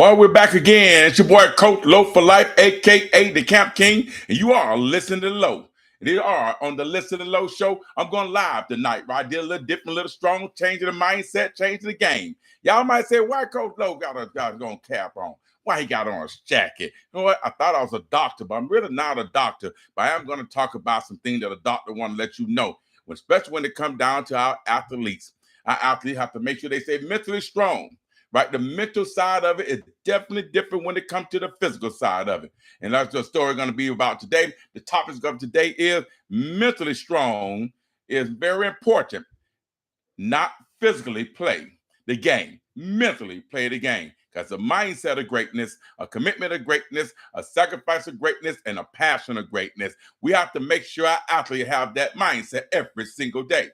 Well, we're back again. It's your boy, Coach Low for Life, a.k.a. the Camp King, and you are listening to Low. They are on the Listen to Low show. I'm going live tonight, right? I did a little different, a little strong, changing the mindset, changing the game. Y'all might say, why Coach Low got a cap on? Why he got on a jacket? You know what? I thought I was a doctor, but I'm really not a doctor. But I am going to talk about some things that a doctor want to let you know, especially when it comes down to our athletes. Our athletes have to make sure they stay mentally strong. Right, the mental side of it is definitely different when it comes to the physical side of it. And that's the story going to be about today. The topic of today is mentally strong is very important. Not physically play the game, mentally play the game. Because a mindset of greatness, a commitment of greatness, a sacrifice of greatness, and a passion of greatness. We have to make sure our athletes have that mindset every single day.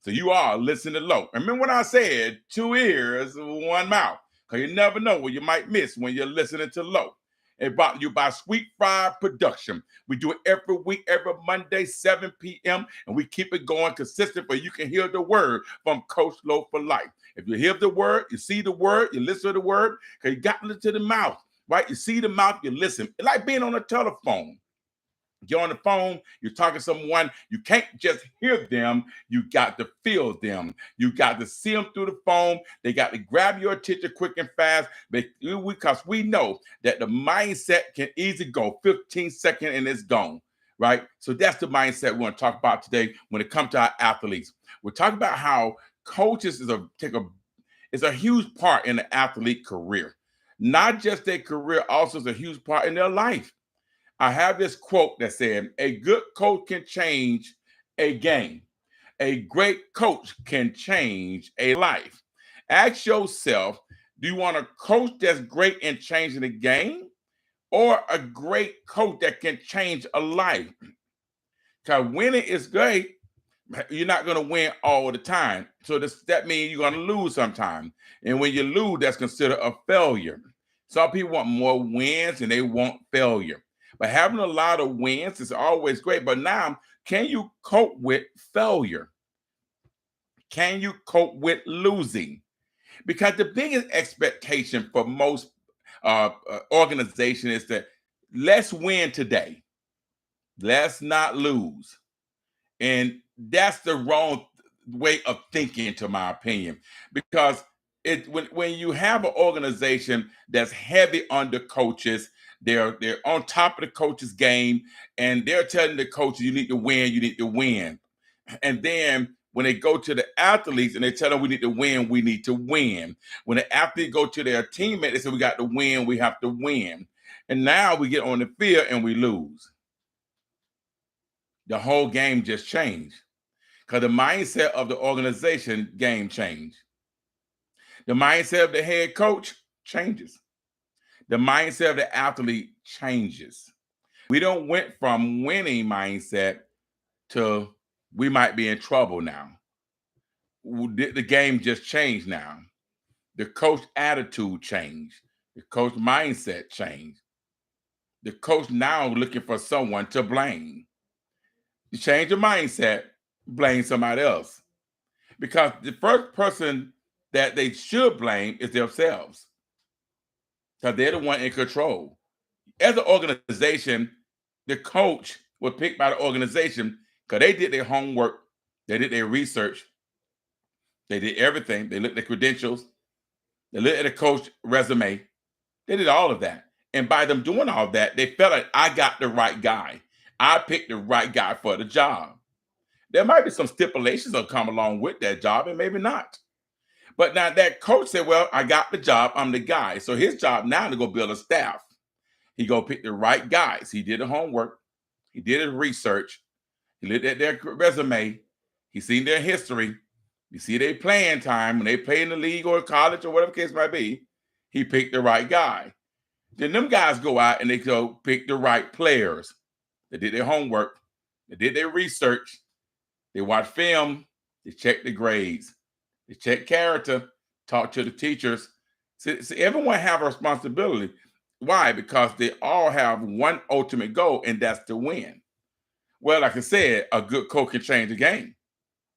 So you are listening to Low. Remember when I said 2 ears, 1 mouth? Because you never know what you might miss when you're listening to Low. It's brought to you by Sweet Fried Production. We do it every week, every Monday, 7 p.m., and we keep it going consistent where you can hear the word from Coach Low for Life. If you hear the word, you see the word, you listen to the word, because you got to listen to the mouth, right? You see the mouth, you listen. It's like being on a telephone. You're on the phone, you're talking to someone, you can't just hear them, you got to feel them. You got to see them through the phone. They got to grab your attention quick and fast because we know that the mindset can easily go 15 seconds and it's gone, right? So that's the mindset we want to talk about today when it comes to our athletes. We're talking about how coaches is a huge part in the athlete career. Not just their career, also is a huge part in their life. I have this quote that said, a good coach can change a game. A great coach can change a life. Ask yourself, do you want a coach that's great in changing the game or a great coach that can change a life? Because winning is great, you're not going to win all the time. So that means you're going to lose sometime. And when you lose, that's considered a failure. Some people want more wins and they want failure. But having a lot of wins is always great. But now, can you cope with failure? Can you cope with losing? Because the biggest expectation for most organizations is that let's win today. Let's not lose. And that's the wrong way of thinking, to my opinion, because when you have an organization that's heavy on the coaches, they're on top of the coaches' game, and they're telling the coaches, you need to win, you need to win. And then when they go to the athletes and they tell them we need to win, we need to win. When the athletes go to their teammate, they say we got to win, we have to win. And now we get on the field and we lose. The whole game just changed because the mindset of the organization game changed. The mindset of the head coach changes. The mindset of the athlete changes. We don't went from winning mindset to we might be in trouble now. The game just changed now. The coach attitude changed. The coach mindset changed. The coach now looking for someone to blame. You change your mindset, blame somebody else. Because the first person that they should blame is themselves. Because they're the one in control. As an organization, the coach was picked by the organization because they did their homework, they did their research, they did everything. They looked at the credentials, they looked at the coach resume, they did all of that. And by them doing all that, they felt like I got the right guy. I picked the right guy for the job. There might be some stipulations that come along with that job, and maybe not. But now that coach said, well, I got the job, I'm the guy. So his job now to go build a staff. He go pick the right guys. He did the homework. He did his research. He looked at their resume. He seen their history. You see their playing time when they play in the league or college or whatever the case might be. He picked the right guy. Then them guys go out and they go pick the right players. They did their homework. They did their research. They watch film. They check the grades. They check character. Talk to the teachers. See, everyone have a responsibility. Why? Because they all have one ultimate goal, and that's to win. Well, like I said, a good coach can change the game.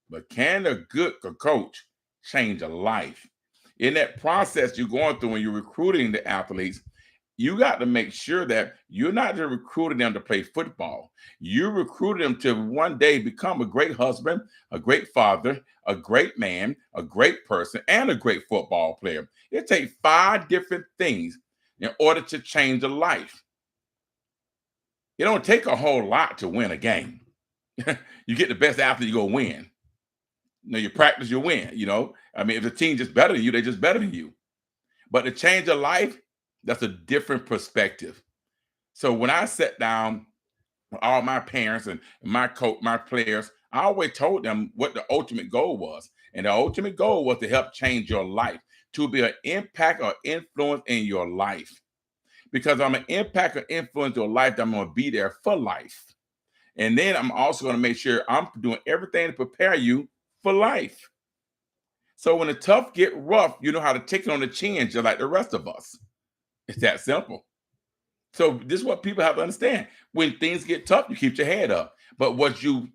But can a good coach change a life? In that process you're going through when you're recruiting the athletes, you got to make sure that you're not just recruiting them to play football. You recruiting them to one day become a great husband, a great father, a great man, a great person, and a great football player. It takes 5 different things in order to change a life. It don't take a whole lot to win a game. You get the best athlete, you go win. You practice, you win. I mean, if the team just better than you, they just better than you. But to change a life, that's a different perspective. So when I sat down with all my parents and my coach, my players, I always told them what the ultimate goal was. And the ultimate goal was to help change your life, to be an impact or influence in your life. Because I'm an impact or influence your life, I'm going to be there for life. And then I'm also going to make sure I'm doing everything to prepare you for life. So when the tough get rough, you know how to take it on the chin, just like the rest of us. It's that simple. So this is what people have to understand. When things get tough, you keep your head up. But was you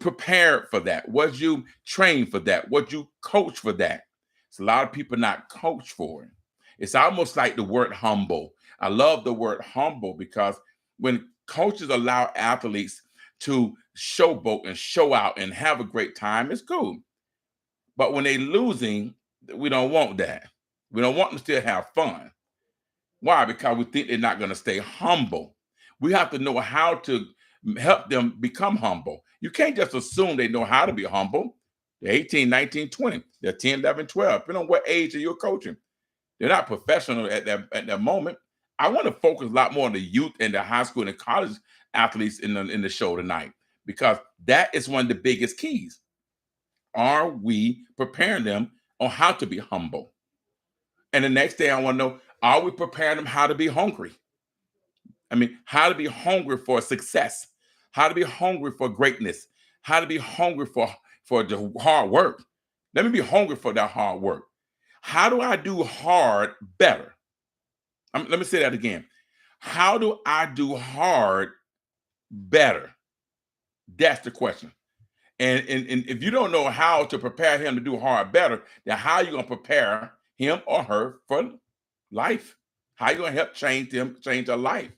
prepared for that? Was you trained for that? Was you coached for that? It's a lot of people not coached for it. It's almost like the word humble. I love the word humble because when coaches allow athletes to showboat and show out and have a great time, it's cool. But when they're losing, we don't want that. We don't want them to still have fun. Why? Because we think they're not going to stay humble. We have to know how to help them become humble. You can't just assume they know how to be humble. They're 18, 19, 20. They're 10, 11, 12. Depending on what age you're coaching. They're not professional at that moment. I want to focus a lot more on the youth and the high school and college athletes in the show tonight, because that is one of the biggest keys. Are we preparing them on how to be humble? And the next day I want to know, are we preparing them how to be hungry? I mean, how to be hungry for success, how to be hungry for greatness, how to be hungry for the hard work. Let me be hungry for that hard work. How do I do hard better? Let me say that again. How do I do hard better? That's the question. And if you don't know how to prepare him to do hard better, then how are you going to prepare him or her for life? How are you going to help change their life?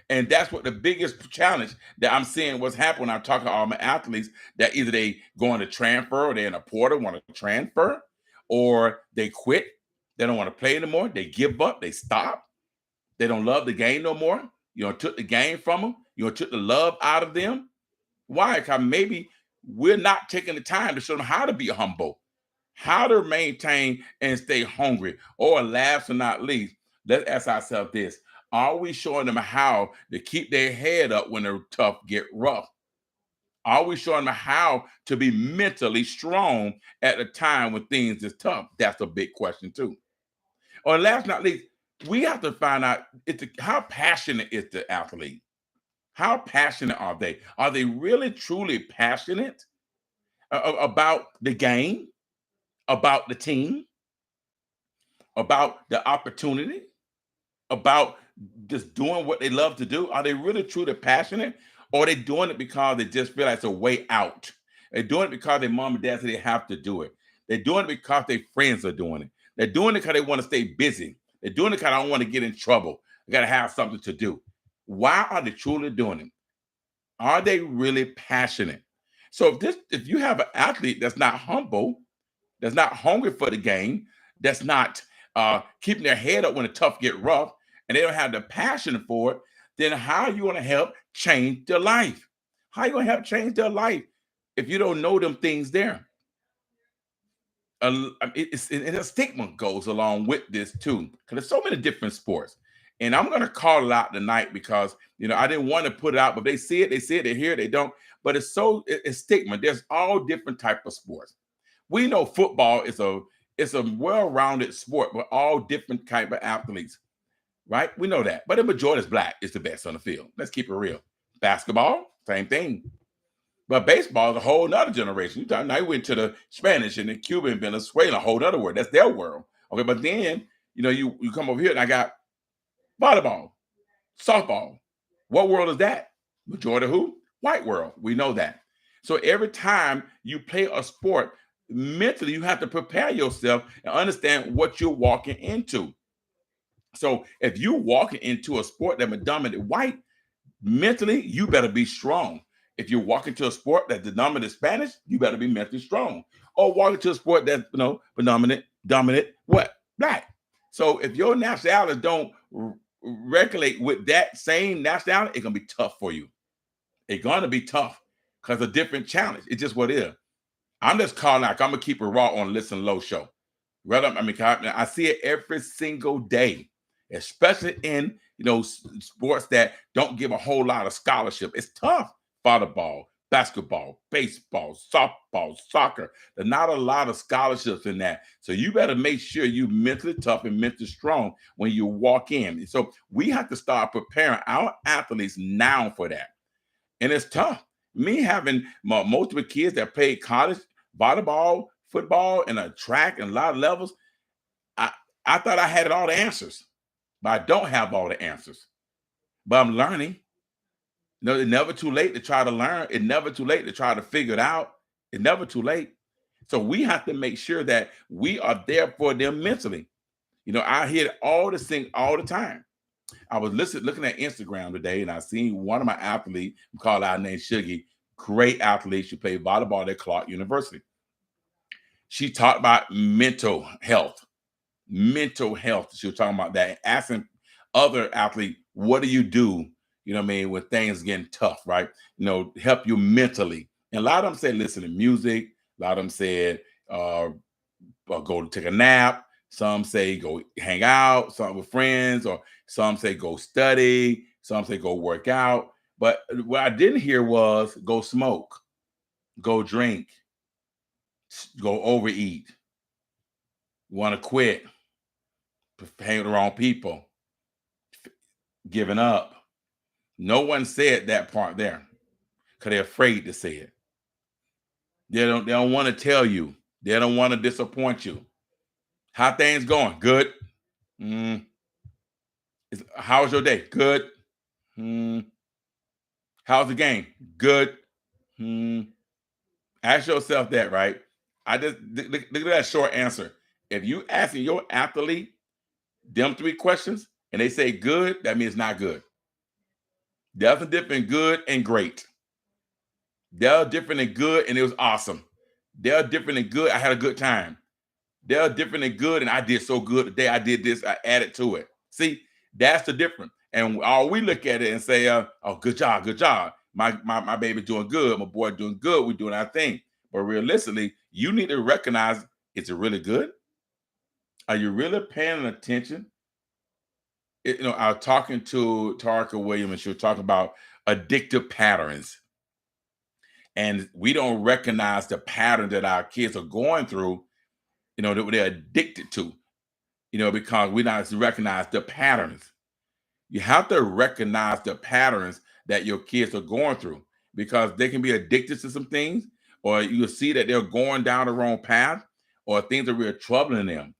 And that's what the biggest challenge that I'm seeing what's happening when I'm talking to all my athletes, that either they going to transfer or they're in a portal, want to transfer, or they quit. They don't want to play anymore. They give up. They stop. They don't love the game no more. You took the game from them. You took the love out of them. Why? Because maybe we're not taking the time to show them how to be humble, how to maintain and stay hungry. Or last but not least, let's ask ourselves this. Are we showing them how to keep their head up when the tough get rough? Are we showing them how to be mentally strong at a time when things is tough? That's a big question too. Or last but not least, we have to find out how passionate is the athlete? How passionate are they? Are they really truly passionate about the game, about the team, about the opportunity, about just doing what they love to do? Are they really truly passionate? Or are they doing it because they just feel like it's a way out? They're doing it because their mom and dad say they have to do it. They're doing it because their friends are doing it. They're doing it because they want to stay busy. They're doing it because I don't want to get in trouble. I got to have something to do. Why are they truly doing it? Are they really passionate? So if you have an athlete that's not humble, that's not hungry for the game, that's not keeping their head up when the tough get rough, and they don't have the passion for it, then how are you going to help change their life? How are you going to help change their life if you don't know them things there? And a stigma goes along with this too, because there's so many different sports. And I'm going to call it out tonight because I didn't want to put it out, but they see it, they hear it, they don't. But it's stigma. There's all different type of sports. We know football is a well-rounded sport with all different type of athletes, right? We know that. But the majority is black. Is the best on the field. Let's keep it real. Basketball, same thing. But baseball is a whole nother generation. Now you went to the Spanish and the Cuban, Venezuela, a whole other world. That's their world. Okay, but then you come over here and I got volleyball, softball. What world is that? Majority who? White world. We know that. So every time you play a sport, mentally you have to prepare yourself and understand what you're walking into. So if you're walking into a sport that dominated white, mentally you better be strong. If you're walking to a sport that's dominant Spanish, you better be mentally strong. Or walking to a sport that's dominant what? Black. So if your nationality don't regulate with that same nationality, it's gonna be tough for you. It's gonna be tough because a different challenge. It's just what it is. I'm just calling out. I'm gonna keep it raw on Listen Low show. Right up, I mean, I see it every single day, especially in sports that don't give a whole lot of scholarship. It's tough. Volleyball, basketball, baseball, softball, soccer. There's not a lot of scholarships in that. So you better make sure you're mentally tough and mentally strong when you walk in. So we have to start preparing our athletes now for that. And it's tough. Me having multiple kids that played college volleyball, football, and a track and a lot of levels, I thought I had all the answers, but I don't have all the answers. But I'm learning. No, it's never too late to try to learn. It's never too late to try to figure it out. It's never too late. So we have to make sure that we are there for them mentally. I hear all this thing all the time. I was looking at Instagram today, and I seen one of my athletes, we call out named Shuggy, great athlete. She played volleyball at Clark University. She talked about mental health. Mental health. She was talking about that, asking other athletes, what do you do? When things getting tough, right? Help you mentally. And a lot of them said listen to music. A lot of them said go to take a nap. Some say go hang out, some with friends, or some say go study, some say go work out. But what I didn't hear was go smoke, go drink, go overeat, want to quit, hang with the wrong people, giving up. No one said that part there because they're afraid to say it. They don't want to tell you. They don't want to disappoint you. How things going? Good. How's your day? Good. How's the game? Good. Ask yourself that, right? I just look at that short answer. If you asking your athlete them 3 questions and they say good, that means not good. There's a difference in good and great. They're different in good and it was awesome. They're different in good. I had a good time. They're different in good and I did so good today. I did this. I added to it. See, that's the difference. And all we look at it and say, oh, good job, good job. My baby doing good. My boy doing good. We're doing our thing. But realistically, you need to recognize, is it really good? Are you really paying attention? I was talking to Tarka Williams, and she was talking about addictive patterns. And we don't recognize the pattern that our kids are going through, that they're addicted to, because we don't recognize the patterns. You have to recognize the patterns that your kids are going through because they can be addicted to some things, or you see that they're going down the wrong path, or things are really troubling them.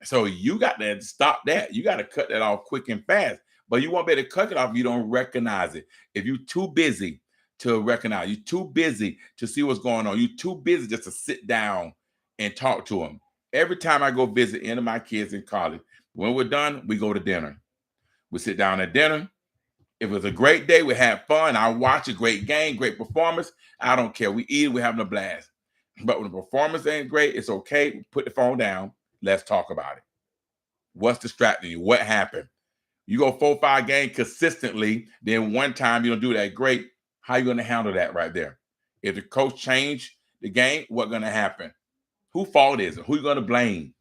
So you got to stop that. You got to cut that off quick and fast. But you won't be able to cut it off if you don't recognize it. If you're too busy to recognize, you're too busy to see what's going on. You're too busy just to sit down and talk to them. Every time I go visit any of my kids in college, when we're done, we go to dinner. We sit down at dinner. If it was a great day, we had fun. I watch a great game, great performance. I don't care. We eat, we're having a blast. But when the performance ain't great, it's okay. Put the phone down. Let's talk about it. What's distracting you? What happened? You go 4-5 games consistently, then one time you don't do that great. How you going to handle that right there? If the coach changed the game, what's going to happen? Whose fault is it? Who you going to blame?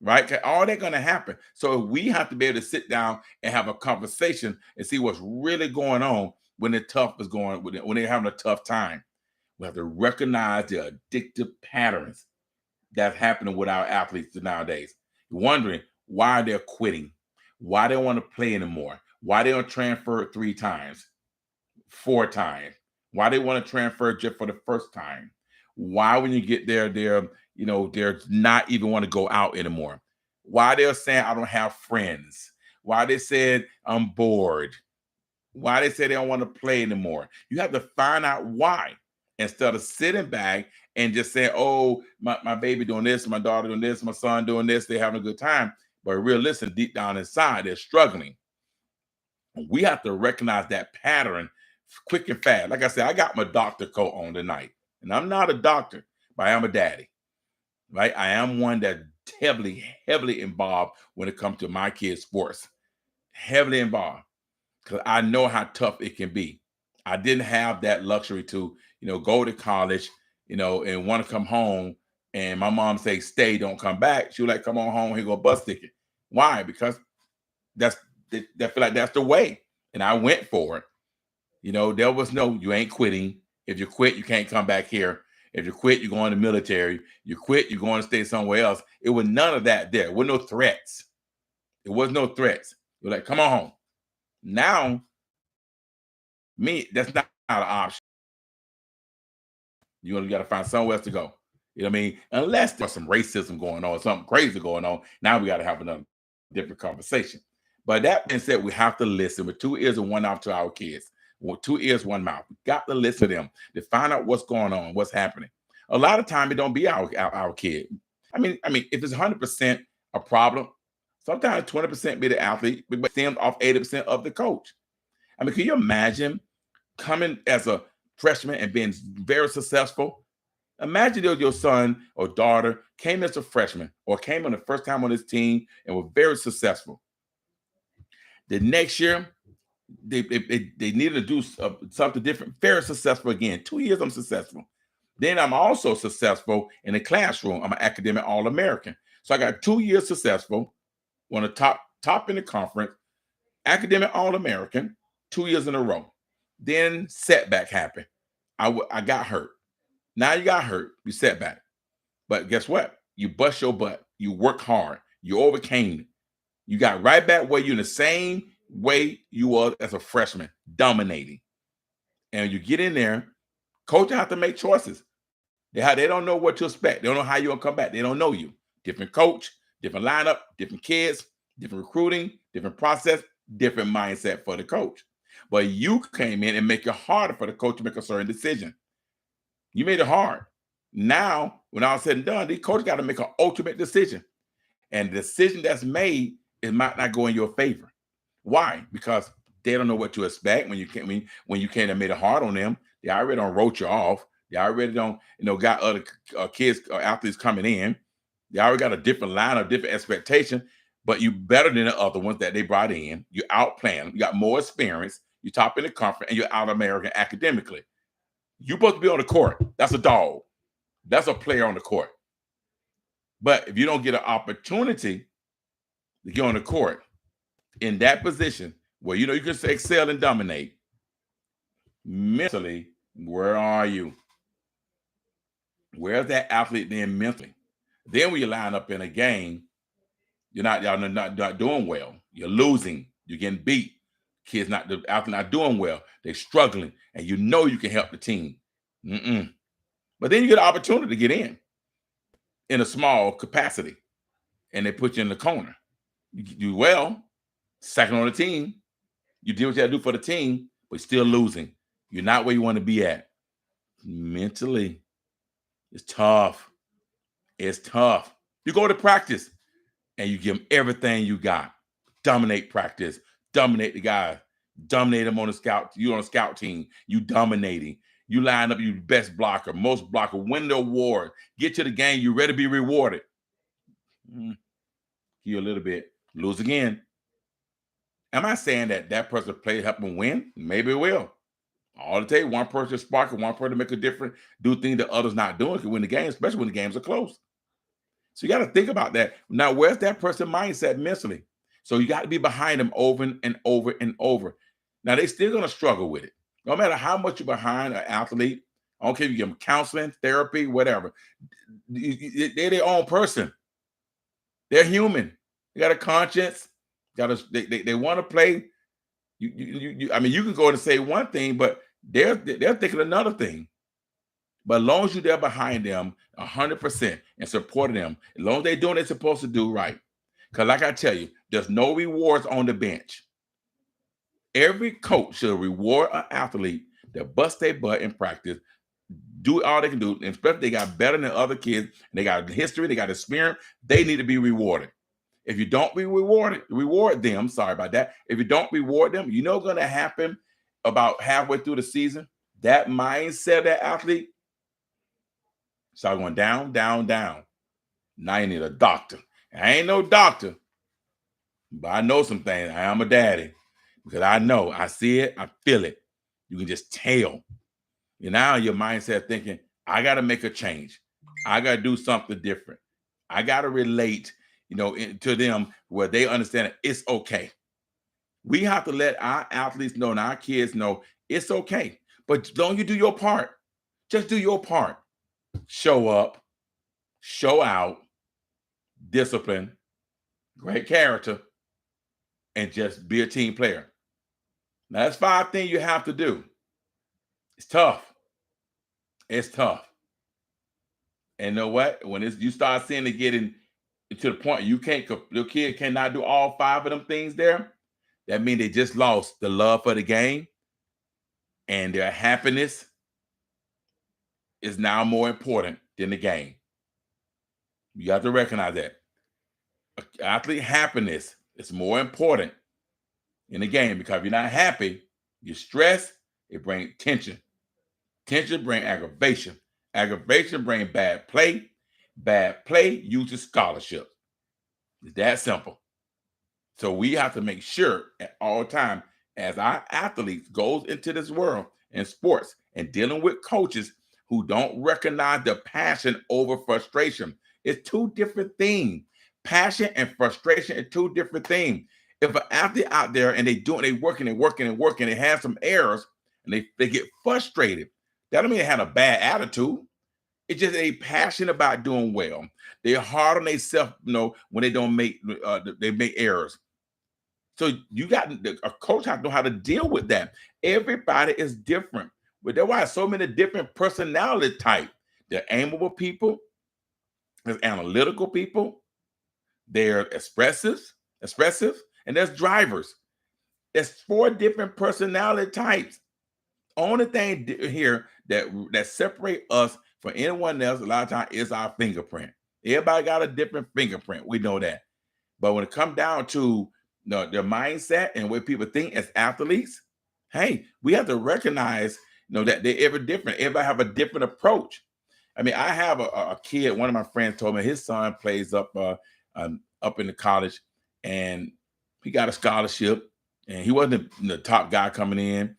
Right? All that going to happen. So we have to be able to sit down and have a conversation and see what's really going on when the tough is going, when they're having a tough time. We have to recognize the addictive patterns that's happening with our athletes nowadays. You're wondering why they're quitting, why they don't want to play anymore, why they don't transfer 3 times, 4 times, why they want to transfer just for the first time. Why, when you get there, they're not even want to go out anymore. Why they're saying, I don't have friends. Why they said, I'm bored. Why they say they don't want to play anymore. You have to find out why. instead of sitting back and just saying, oh, my baby doing this, my daughter doing this, my son doing this, they're having a good time. But realistic, deep down inside, they're struggling. We have to recognize that pattern quick and fast. Like I said, I got my doctor coat on tonight, and I'm not a doctor, but I am a daddy, right? I am one that heavily involved when it comes to my kids' sports, heavily involved, because I know how tough it can be. I didn't have that luxury to, go to college, and want to come home. And my mom say, stay, don't come back. She was like, come on home, here go a bus ticket. Why? Because that's that feel like that's the way. And I went for it. There was no, you ain't quitting. If you quit, you can't come back here. If you quit, you go in the military. You quit, you're going to stay somewhere else. It was none of that there. There were no threats. There was no threats. You're like, come on home. Now, that's not an option. You got to find somewhere else to go. You know what I mean? Unless there's some racism going on, something crazy going on. Now we got to have another different conversation. But that being said, we have to listen with 2 ears and 1 mouth to our kids. With 2 ears, 1 mouth. We got to listen to them to find out what's going on, what's happening. A lot of time it don't be our kid. I mean, if it's 100% a problem, sometimes 20% be the athlete, but stems off 80% of the coach. I mean, can you imagine coming as a freshman and being very successful? Imagine if your son or daughter came as a freshman or came on the first time on this team and were very successful. The next year, they needed to do something different, very successful again. 2 years, I'm successful. Then I'm also successful in the classroom. I'm an academic All-American. So I got 2 years successful, one of the top in the conference, academic All-American, 2 years in a row. Then setback happened. I got hurt. Now you got hurt, you setback. But guess what? You bust your butt. You work hard. You overcame it. You got right back where you're in the same way you were as a freshman, dominating. And you get in there, coach have to make choices. They don't know what to expect. They don't know how you're going to come back. They don't know you. Different coach, different lineup, different kids, different recruiting, different process, different mindset for the coach. But you came in and make it harder for the coach to make a certain decision. You made it hard. Now, when all said and done, the coach got to make an ultimate decision. And the decision that's made, it might not go in your favor. Why? Because they don't know what to expect when you came and made it hard on them. They already don't wrote you off. They already don't, got other kids, athletes coming in. They already got a different line of different expectation, but you better than the other ones that they brought in. You outplan them. You got more experience. You top in the conference, and you're out American academically. You're supposed to be on the court. That's a dog. That's a player on the court. But if you don't get an opportunity to get on the court in that position where you can excel and dominate, mentally, where are you? Where's that athlete then mentally? Then when you line up in a game, y'all not doing well. You're losing. You're getting beat. The athlete not doing well. They're struggling, and you can help the team. But then you get an opportunity to get in a small capacity, and they put you in the corner. You do well, second on the team. You do what you got to do for the team, but still losing. You're not where you want to be at. Mentally, it's tough. It's tough. You go to practice, and you give them everything you got. Dominate practice. Dominate the guy. Dominate them on the scout. You on a scout team. You dominating. You line up, you best blocker, most blocker, win the award. Get to the game. You ready to be rewarded. You a little bit. Lose again. Am I saying that person play help them win? Maybe it will. All it takes, one person spark and one person make a difference, do things that others not doing can win the game, especially when the games are close. So you got to think about that. Now, where's that person mindset mentally? So you got to be behind them over and over and over. Now, they still going to struggle with it. No matter how much you're behind an athlete, I don't care if you give them counseling, therapy, whatever. They're their own person. They're human. They got a conscience. They want to play. I mean, you can go and say one thing, but they're thinking another thing. But as long as you're there behind them 100% and supporting them, as long as they're doing what they're supposed to do right. Because like I tell you, there's no rewards on the bench. Every coach should reward an athlete that busts their butt in practice, do all they can do, and especially they got better than other kids, and they got history, they got experience, they need to be rewarded. If you don't reward them, sorry about that. If you don't reward them, you know what's going to happen about halfway through the season? That mindset of that athlete start going down, down, down. Now you need a doctor. I ain't no doctor, but I know some things. I am a daddy because I know, I see it, I feel it. You can just tell. And now your mindset thinking, I got to make a change. I got to do something different. I got to relate, to them where they understand that it's okay. We have to let our athletes know and our kids know it's okay. But don't you do your part. Just do your part. Show up, show out, discipline, great character, and just be a team player. Now, that's 5 things you have to do. It's tough. It's tough. And you know what? When you start seeing it getting to the point your kid cannot do all 5 of them things there, that means they just lost the love for the game, and their happiness is now more important than the game. You have to recognize that. Athlete happiness is more important in the game, because if you're not happy, you're stressed, it brings tension. Tension brings aggravation. Aggravation brings bad play. Bad play uses scholarships. It's that simple. So we have to make sure at all times, as our athletes goes into this world in sports and dealing with coaches who don't recognize the passion over frustration. It's 2 different things. Passion and frustration are 2 different things. If an athlete out there and they working, they have some errors, and they get frustrated, that don't mean they had a bad attitude. It's just a passion about doing well. They're hard on themselves, when they don't make they make errors. So a coach has to know how to deal with that. Everybody is different, but that's why so many different personality types. They're amiable people, there's analytical people, they're expressive, and there's drivers. There's 4 different personality types. Only thing here that separate us from anyone else a lot of times is our fingerprint. Everybody got a different fingerprint. We know that. But when it comes down to their mindset and what people think as athletes, hey, we have to recognize that they're ever different. Everybody have a different approach. I mean, I have a kid. One of my friends told me his son plays up in the college, and he got a scholarship, and he wasn't the top guy coming in.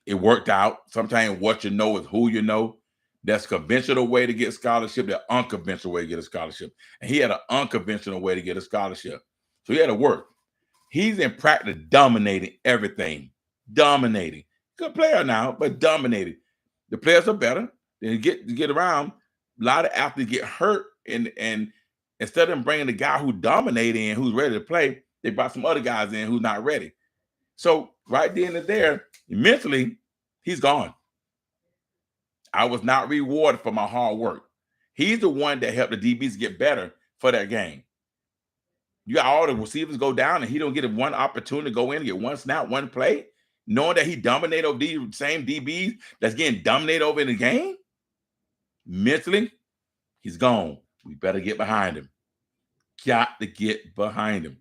It worked out. Sometimes what you know is who you know. That's conventional way to get a scholarship. The unconventional way to get a scholarship. And he had an unconventional way to get a scholarship. So he had to work. He's in practice dominating everything. Dominating. Good player now, but dominating. The players are better. They get around. A lot of athletes get hurt, and instead of them bringing the guy who dominated and who's ready to play, they brought some other guys in who's not ready. So right then and there, mentally, he's gone. I was not rewarded for my hard work. He's the one that helped the DBs get better for that game. You got all the receivers go down, and he don't get one opportunity to go in and get one snap, one play, knowing that he dominated over these same DBs that's getting dominated over in the game. Mentally, he's gone. We better get behind him. Got to get behind him.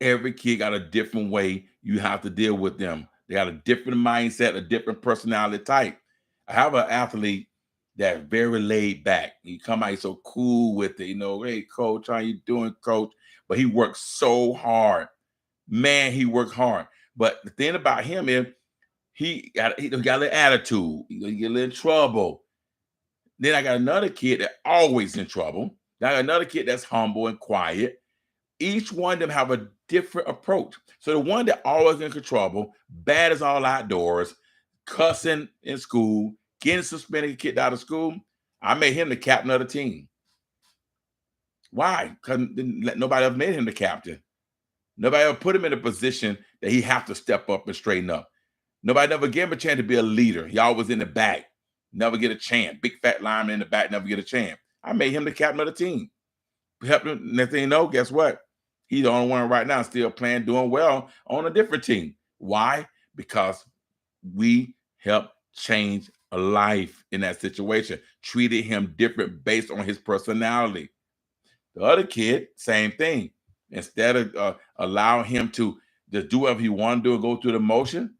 Every kid got a different way you have to deal with them. They got a different mindset, a different personality type. I have an athlete that's very laid back. He come out, he's so cool with it. Hey, coach, how you doing, coach? But he works so hard. Man, he worked hard. But the thing about him is he got a little attitude. He get a little trouble. Then I got another kid that's always in trouble. Then I got another kid that's humble and quiet. Each one of them have a different approach. So the one that always in trouble, bad as all outdoors, cussing in school, getting suspended, kicked out of school, I made him the captain of the team. Why? Because nobody ever made him the captain. Nobody ever put him in a position that he have to step up and straighten up. Nobody never gave him a chance to be a leader. He always in the back. Never get a chance. Big fat lineman in the back, never get a chance. I made him the captain of the team. Helped him. Next thing you know, guess what? He's the only one right now still playing, doing well on a different team. Why? Because we help change a life in that situation, treated him different based on his personality. The other kid, same thing. Instead of allowing him to just do whatever he want to do and go through the motion,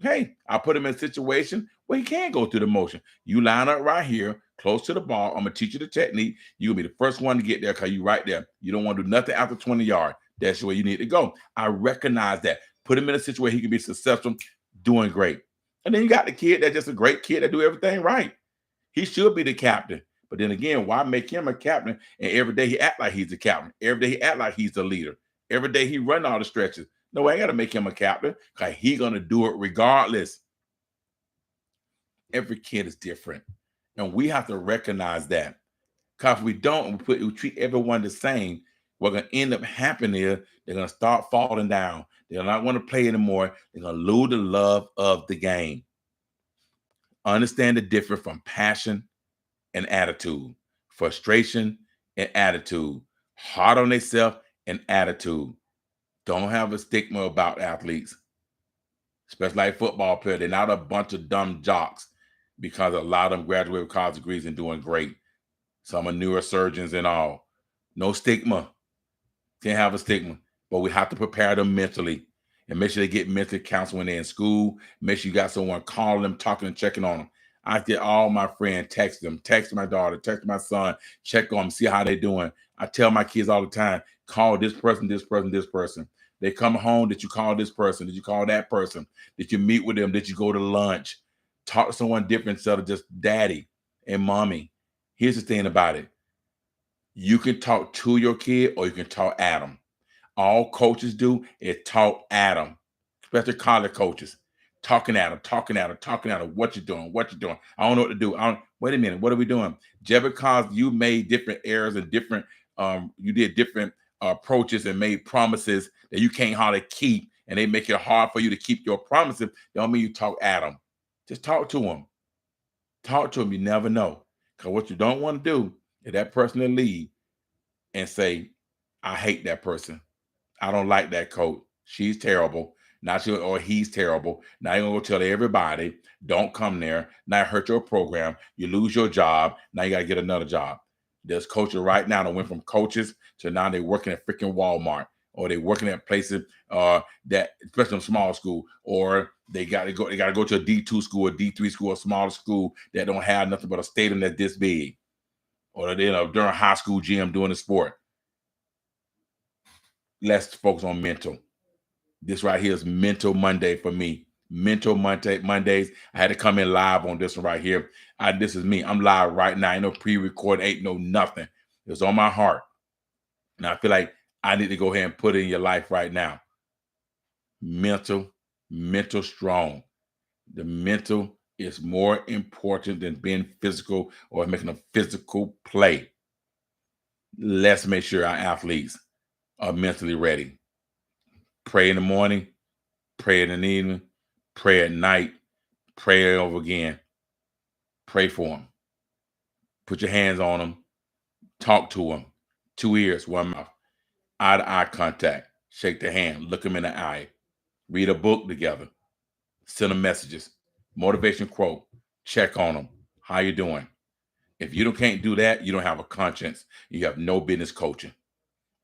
hey, I put him in a situation where he can't go through the motion. You line up right here, close to the ball. I'm gonna teach you the technique. You'll be the first one to get there because you right there. You don't want to do nothing after 20 yards. That's where you need to go. I recognize that. Put him in a situation where he can be successful, doing great. And then you got the kid that's just a great kid that do everything right. He should be the captain. But then again, why make him a captain and every day he act like he's the captain? Every day he act like he's the leader. Every day he run all the stretches. No, I ain't got to make him a captain because he going to do it regardless. Every kid is different. And we have to recognize that. Because if we don't, we treat everyone the same, what's going to end up happening is they're going to start falling down. They're not want to play anymore. They're going to lose the love of the game. Understand the difference from passion and attitude, frustration and attitude, hard on themselves and attitude. Don't have a stigma about athletes, especially like football players. They're not a bunch of dumb jocks because a lot of them graduate with college degrees and doing great. Some are neurosurgeons and all. No stigma. Can't have a stigma, but we have to prepare them mentally and make sure they get mental counseling when they're in school. Make sure you got someone calling them, talking and checking on them. I get all my friends, text them, text my daughter, text my son, check on them, see how they're doing. I tell my kids all the time, call this person, this person, this person. They come home, did you call this person? Did you call that person? Did you meet with them? Did you go to lunch? Talk to someone different instead of just daddy and mommy. Here's the thing about it. You can talk to your kid or you can talk at them. All coaches do is talk at them, especially college coaches. Talking at them, talking at them, talking at them. What you doing? What you doing? I don't know what to do. Wait a minute. What are we doing? Just because you made different errors and different, you did different approaches and made promises that you can't hardly keep, and they make it hard for you to keep your promises. Don't mean you talk at them. Just talk to them. Talk to them. You never know. Because what you don't want to do is that person to leave and say, I hate that person. I don't like that coach. She's terrible. Now she or he's terrible. Now you're gonna go tell everybody, don't come there. Now hurt your program. You lose your job. Now you gotta get another job. There's coaches right now that went from coaches to now they're working at freaking Walmart or they're working at places that, especially in small school, or they gotta go to a D2 school, a D3 school, a smaller school that don't have nothing but a stadium that's this big, or during high school gym doing the sport. Let's focus on mental. This right here is Mental Monday for me. Mental Mondays. I had to come in live on this one right here. This is me. I'm live right now. Ain't no pre-record, ain't no nothing. It's on my heart. And I feel like I need to go ahead and put it in your life right now. Mental strong. The mental is more important than being physical or making a physical play. Let's make sure our athletes are mentally ready. Pray in the morning, pray in the evening, pray at night, pray over again. Pray for them. Put your hands on them. Talk to them. 2 ears, 1 mouth. Eye-to-eye contact. Shake their hand. Look them in the eye. Read a book together. Send them messages. Motivation quote. Check on them. How you doing? If you can't do that, you don't have a conscience. You have no business coaching.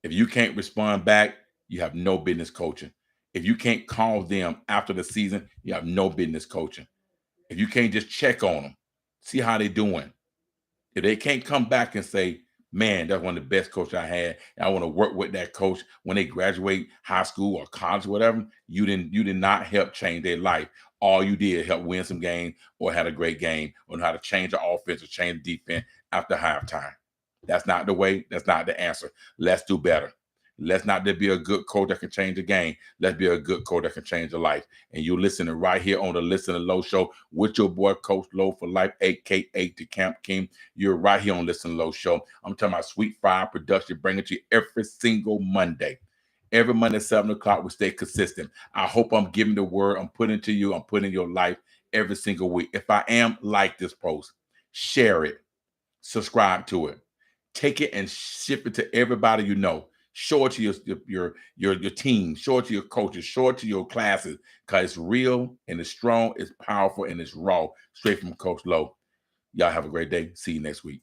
If you can't respond back, you have no business coaching. If you can't call them after the season, you have no business coaching. If you can't just check on them, see how they're doing. If they can't come back and say, man, that's one of the best coaches I had, and I want to work with that coach when they graduate high school or college or whatever, you did not help change their life. All you did help win some game or had a great game on how to change the offense or change the defense after halftime. That's not the way. That's not the answer. Let's do better. Let's not be a good coach that can change the game. Let's be a good coach that can change your life. And you're listening right here on the Listen to Low Show with your boy, Coach Low for Life, a.k.a. the Camp King. You're right here on Listen to Low Show. I'm talking about Sweet Fire Production, bringing it to you every single Monday. Every Monday at 7 o'clock, we stay consistent. I hope I'm giving the word I'm putting to you. I'm putting in your life every single week. If I am, like this post, share it, subscribe to it. Take it and ship it to everybody you know. Show it to your team, show it to your coaches, show it to your classes, because it's real and it's strong, it's powerful, and it's raw, straight from Coach Lowe. Y'all have a great day. See you next week.